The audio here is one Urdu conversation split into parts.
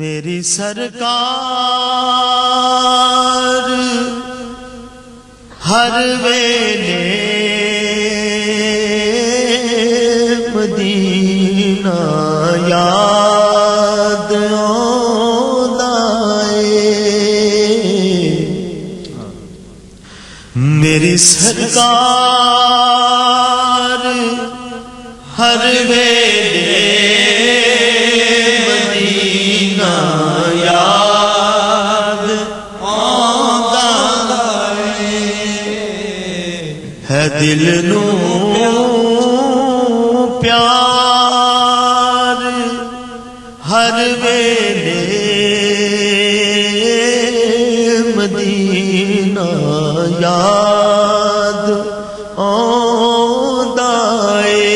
میری سرکار ہر ویلے مدینہ یاد آندا اے، میری سرکار ہر ویلے مدینہ یاد آندا ہے، دل نو پیار ہر ویلے مدینہ یاد آندا اے،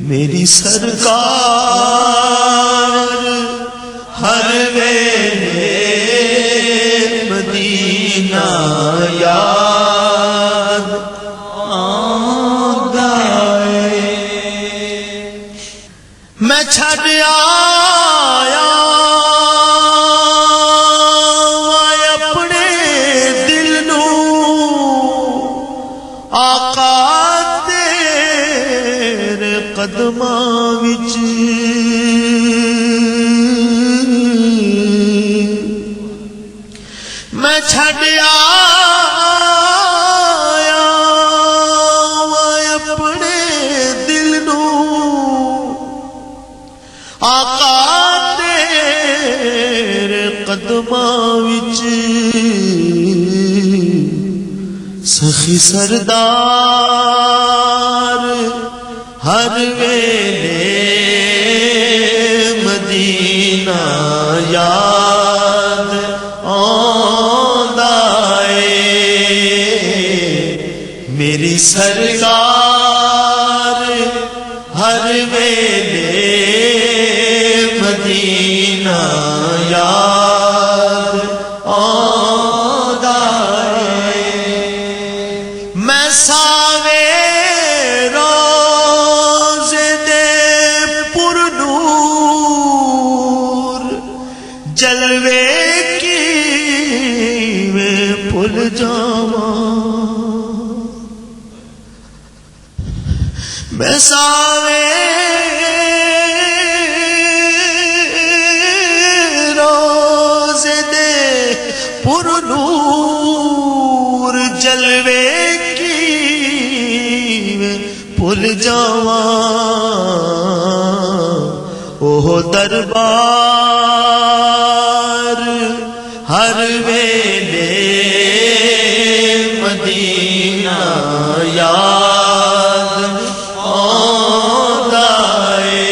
میری سرکار ہر ویلے مدینہ یاد آندا اے، میں چھڈ آیا اپنے دل نو آقا تیرے قدماں وچ، میں چھڈ آیا اپنے دل نو آقا تیرے قدماں وچ، سخی سردار ہر ویلے مدینہ یاد آندا اے، میری سرکار ہر ویلے مدینہ یاد آندا اے، میں ساوے روزے دے پر نور جلوے کی میں بھول جاواں، میں ساوے روزے دے پر نور جلوے کی میں بھول جاواں، اوہ دربار ہر ویلے مدینہ یاد آندا اے،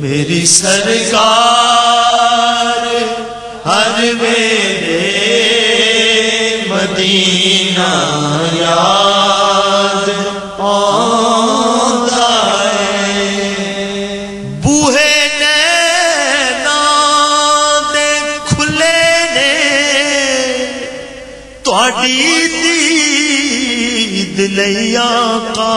میری سرکار ہر ویلے مدینہ یاد آندا اے، بوہے نینا دے کھلے نے تہاڈی دید لئی آقا،